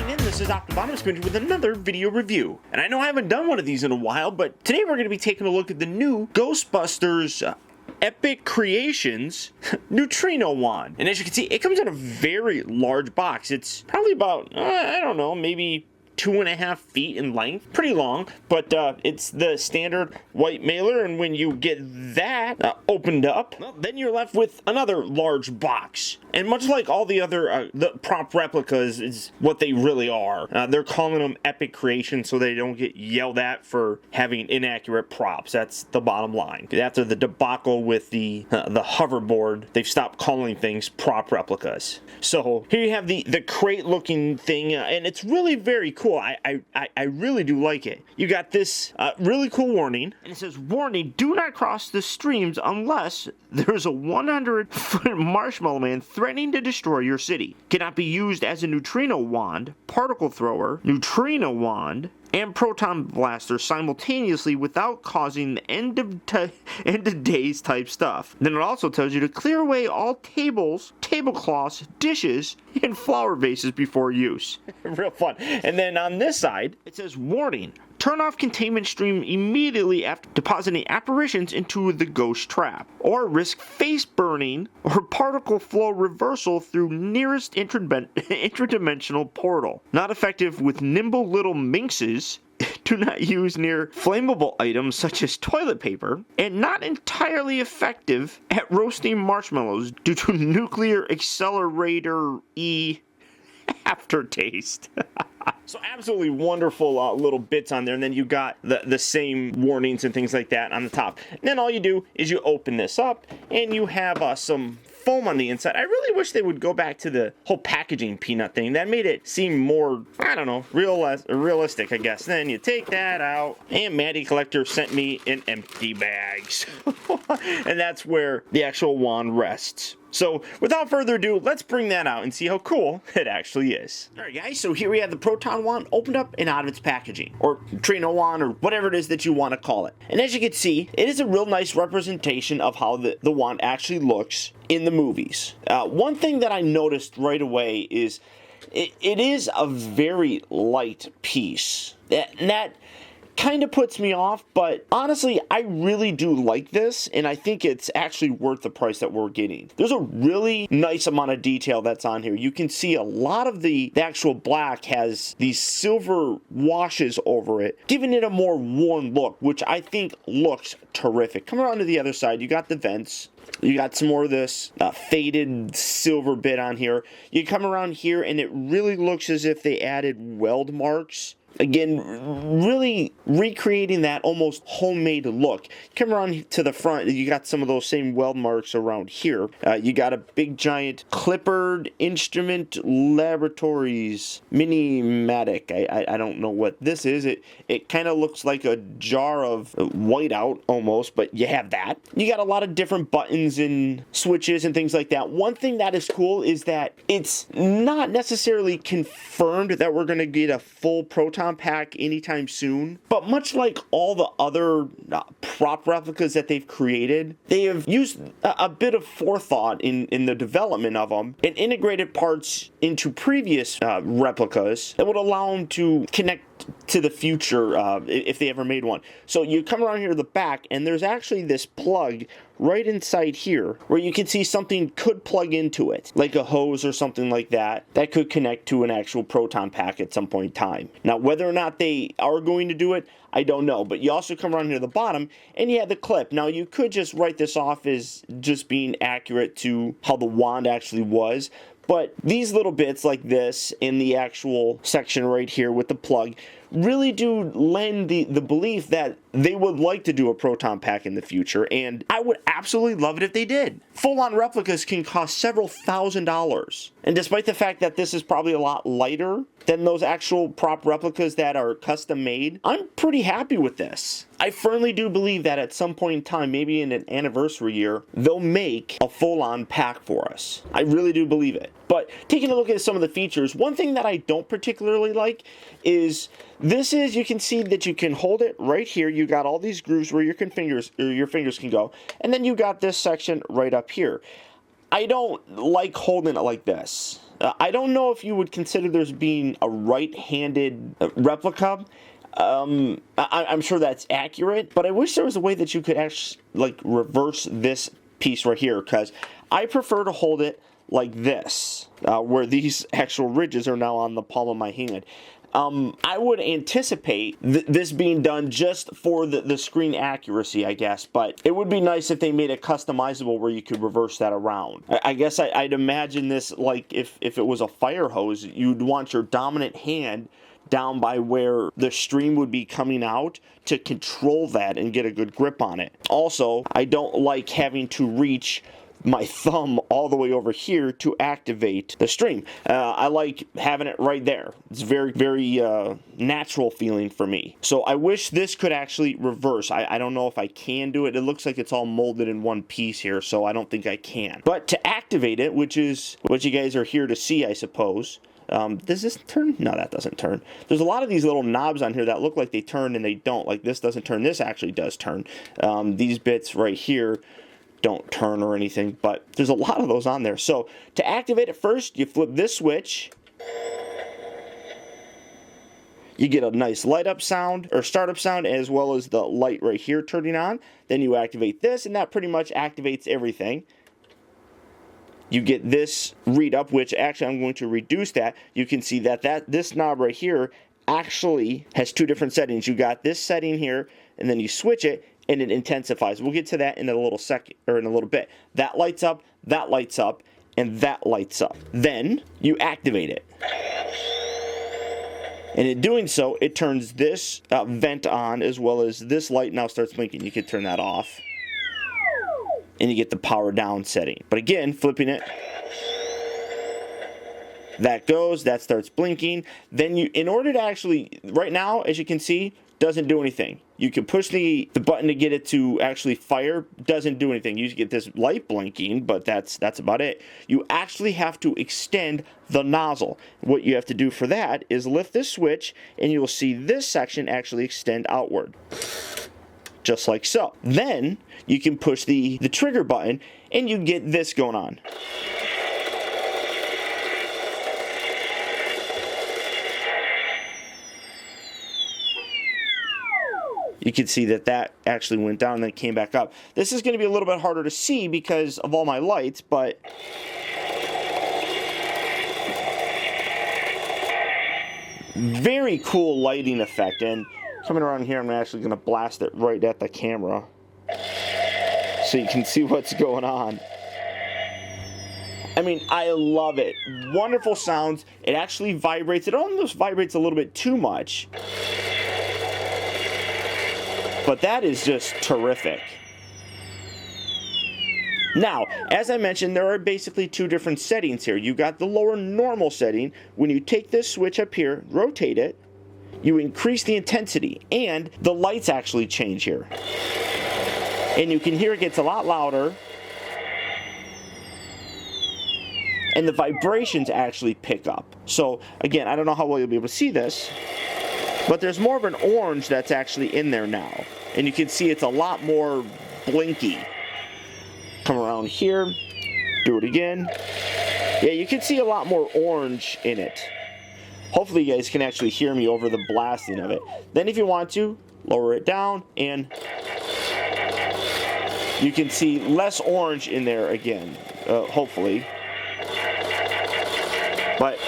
tuning in. This is optibotimus with another video review. And I know I haven't done one of these in a while, but today we're going to be taking a look at the new Ghostbusters Epic Creations Neutrino wand. And as you can see, it comes in a very large box. It's probably about, I don't know, maybe 2.5 feet in length. Pretty long, but it's the standard white mailer, and when you get that opened up, well, then you're left with another large box. And much like all the other the prop replicas is what they really are. They're calling them Epic Creations so they don't get yelled at for having inaccurate props. That's the bottom line. After the debacle with the hoverboard, they've stopped calling things prop replicas. So here you have the crate looking thing, and it's really very cool. I really do like it. You got this really cool warning, and it says, "Warning, do not cross the streams unless there's a 100-foot marshmallow man threatening to destroy your city. Cannot be used as a neutrino wand, particle thrower, neutrino wand, and proton blaster simultaneously without causing the end of days type stuff." Then it also tells you to clear away all tables, tablecloths, dishes, and flower vases before use. Real fun. And then on this side, it says, "Warning, turn off containment stream immediately after depositing apparitions into the ghost trap, or risk face burning or particle flow reversal through nearest interdimensional portal. Not effective with nimble little minxes. Do not use near flammable items such as toilet paper, and not entirely effective at roasting marshmallows due to nuclear accelerator-y aftertaste." So absolutely wonderful little bits on there, and then you got the same warnings and things like that on the top. And then all you do is you open this up, and you have some foam on the inside. I really wish they would go back to the whole packaging peanut thing. That made it seem more, I don't know, realistic, I guess. Then you take that out, and MattyCollector sent me an empty bag. And that's where the actual wand rests. So, without further ado, let's bring that out and see how cool it actually is. Alright guys, so here we have the Proton wand opened up and out of its packaging. Or Neutrino wand, or whatever it is that you want to call it. And as you can see, it is a real nice representation of how the wand actually looks in the movies. One thing that I noticed right away is it is a very light piece. And that kind of puts me off, but honestly, I really do like this, and I think it's actually worth the price that we're getting. There's a really nice amount of detail that's on here. You can see a lot of the actual black has these silver washes over it, giving it a more worn look, which I think looks terrific. Come around to the other side, you got the vents. You got some more of this faded silver bit on here. You come around here, and it really looks as if they added weld marks. Again, really recreating that almost homemade look. Come around to the front, you got some of those same weld marks around here. You got a big giant Clippard Instrument Laboratories Mini-Matic. I don't know what this is. It kind of looks like a jar of whiteout almost, but you have that. You got a lot of different buttons and switches and things like that. One thing that is cool is that it's not necessarily confirmed that we're going to get a full Proton Pack anytime soon, but much like all the other prop replicas that they've created, they have used a bit of forethought in the development of them and integrated parts into previous replicas that would allow them to connect to the future if they ever made one. So you come around here to the back, and there's actually this plug right inside here where you can see something could plug into it, like a hose or something like that, that could connect to an actual Proton Pack at some point in time. Now, whether or not they are going to do it, I don't know, but you also come around here to the bottom, and you have the clip. Now, you could just write this off as just being accurate to how the wand actually was, but these little bits like this in the actual section right here with the plug really do lend the belief that they would like to do a Proton Pack in the future, and I would absolutely love it if they did. Full-on replicas can cost several $1,000s, and despite the fact that this is probably a lot lighter than those actual prop replicas that are custom made, I'm pretty happy with this. I firmly do believe that at some point in time, maybe in an anniversary year, they'll make a full-on pack for us. I really do believe it. But taking a look at some of the features, one thing that I don't particularly like is you can see that you can hold it right here. You got all these grooves where your fingers can go, and then you got this section right up here. I don't like holding it like this. I don't know if you would consider there's being a right-handed replica. I'm sure that's accurate, but I wish there was a way that you could actually like reverse this piece right here, because I prefer to hold it like this, where these actual ridges are now on the palm of my hand. I would anticipate this being done just for the screen accuracy, I guess, but it would be nice if they made it customizable where you could reverse that around. I guess I'd imagine this like if it was a fire hose, you'd want your dominant hand down by where the stream would be coming out to control that and get a good grip on it. Also, I don't like having to reach my thumb all the way over here to activate the stream. I like having it right there. It's very, very natural feeling for me. So I wish this could actually reverse. I don't know if I can do it. It looks like it's all molded in one piece here, so I don't think I can. But to activate it, which is what you guys are here to see, I suppose. Does this turn? No, that doesn't turn. There's a lot of these little knobs on here that look like they turn and they don't. Like this doesn't turn. This actually does turn. These bits right here don't turn or anything, but there's a lot of those on there. So to activate it first, you flip this switch. You get a nice light up sound or startup sound, as well as the light right here turning on. Then you activate this, and that pretty much activates everything. You get this read up, which actually I'm going to reduce that. You can see that this knob right here actually has two different settings. You got this setting here, and then you switch it, and it intensifies. We'll get to that in a little second, or in a little bit. That lights up, and that lights up. Then you activate it. And in doing so, it turns this vent on, as well as this light now starts blinking. You could turn that off. And you get the power down setting. But again, flipping it, that goes, that starts blinking. Then you, in order to actually, right now, as you can see, doesn't do anything. You can push the button to get it to actually fire, doesn't do anything. You get this light blinking, but that's about it. You actually have to extend the nozzle. What you have to do for that is lift this switch, and you'll see this section actually extend outward. Just like so. Then you can push the trigger button and you get this going on. You can see that actually went down and then came back up. This is going to be a little bit harder to see because of all my lights, but very cool lighting effect. And coming around here, I'm actually going to blast it right at the camera so you can see what's going on. I mean, I love it. Wonderful sounds. It actually vibrates. It almost vibrates a little bit too much. But that is just terrific. Now, as I mentioned, there are basically two different settings here. You got the lower normal setting. When you take this switch up here, rotate it, you increase the intensity, and the lights actually change here. And you can hear it gets a lot louder, and the vibrations actually pick up. So again, I don't know how well you'll be able to see this, but there's more of an orange that's actually in there now. And you can see it's a lot more blinky. Come around here, do it again. Yeah, you can see a lot more orange in it. Hopefully you guys can actually hear me over the blasting of it. Then if you want to, lower it down, and you can see less orange in there again, hopefully. But,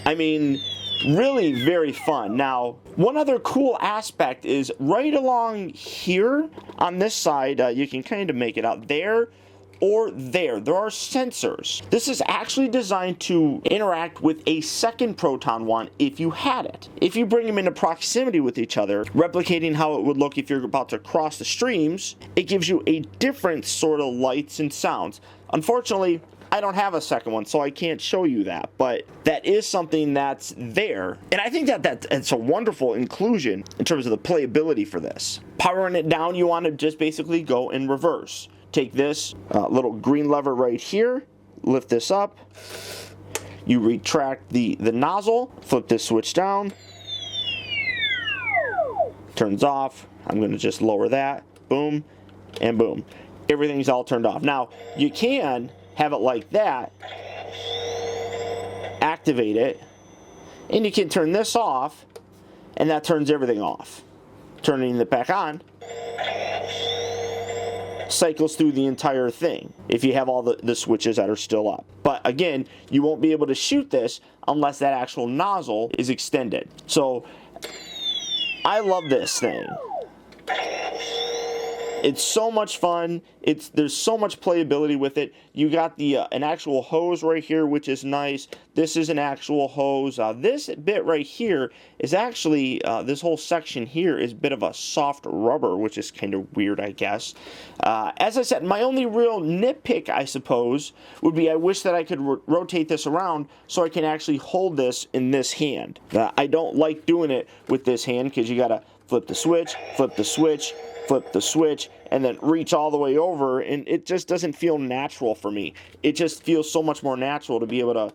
I mean, really very fun. Now, one other cool aspect is right along here on this side, you can kind of make it out there or there. There are sensors. This is actually designed to interact with a second proton wand if you had it. If you bring them into proximity with each other, replicating how it would look if you're about to cross the streams, it gives you a different sort of lights and sounds. Unfortunately, I don't have a second one, so I can't show you that, but that is something that's there. And I think it's a wonderful inclusion in terms of the playability for this. Powering it down, you want to just basically go in reverse. Take this little green lever right here, lift this up, you retract the nozzle, flip this switch down, turns off. I'm going to just lower that, boom, and boom. everything's all turned off. Now, you can have it like that, activate it, and you can turn this off, and that turns everything off. Turning it back on cycles through the entire thing if you have all the switches that are still up. But again, you won't be able to shoot this unless that actual nozzle is extended. So I love this thing. It's so much fun. There's so much playability with it. You got the an actual hose right here, which is nice. This is an actual hose. This bit right here is actually, this whole section here is a bit of a soft rubber, which is kind of weird, I guess. As I said, my only real nitpick, I suppose, would be I wish that I could rotate this around so I can actually hold this in this hand. I don't like doing it with this hand because you got to flip the switch, flip the switch, flip the switch, and then reach all the way over, and it just doesn't feel natural for me. It just feels so much more natural to be able to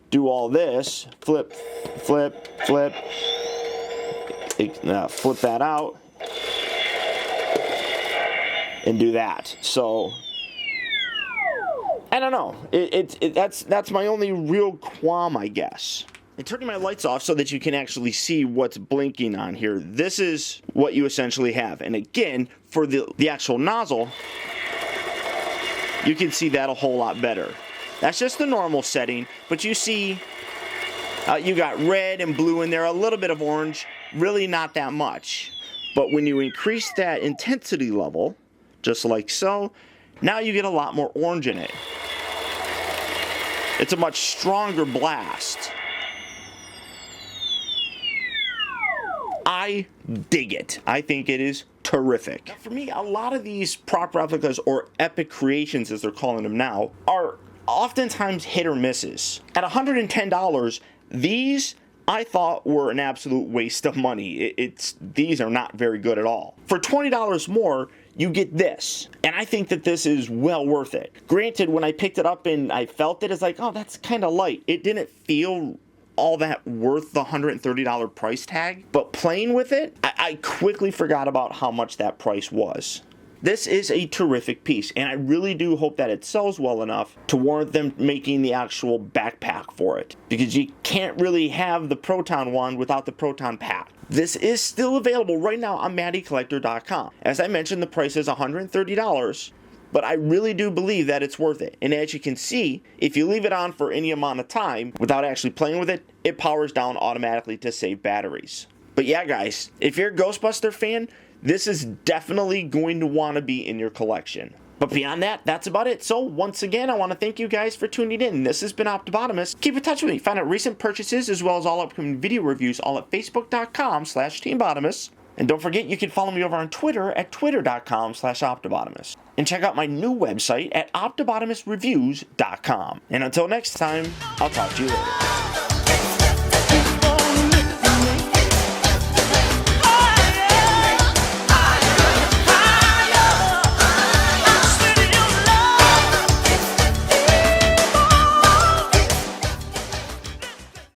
do all this, flip, flip, flip, flip that out, and do that. So I don't know. That's my only real qualm, I guess. And turning my lights off so that you can actually see what's blinking on here. This is what you essentially have. And again, for the actual nozzle, you can see that a whole lot better. That's just the normal setting, but you see you got red and blue in there, a little bit of orange, really not that much. But when you increase that intensity level, just like so, now you get a lot more orange in it. It's a much stronger blast. I dig it. I think it is terrific. Now, for me, a lot of these prop replicas, or epic creations as they're calling them now, are oftentimes hit or misses. At $110, these I thought were an absolute waste of money. These are not very good at all. For $20 more, you get this, and I think that this is well worth it. Granted, when I picked it up and I felt it, it's like, oh, that's kind of light. It didn't feel all that worth the $130 price tag, but playing with it, I quickly forgot about how much that price was. This is a terrific piece, and I really do hope that it sells well enough to warrant them making the actual backpack for it, because you can't really have the Proton wand without the Proton Pack. This is still available right now on MattyCollector.com. As I mentioned, the price is $130, but I really do believe that it's worth it. And as you can see, if you leave it on for any amount of time without actually playing with it, it powers down automatically to save batteries. But yeah, guys, if you're a Ghostbuster fan, this is definitely going to want to be in your collection. But beyond that, that's about it. So once again, I want to thank you guys for tuning in. This has been optibotimus. Keep in touch with me. Find out recent purchases as well as all upcoming video reviews all at facebook.com/teambotimus. And don't forget, you can follow me over on Twitter at twitter.com/optibotimus. And check out my new website at optibotimusreviews.com. And until next time, I'll talk to you later.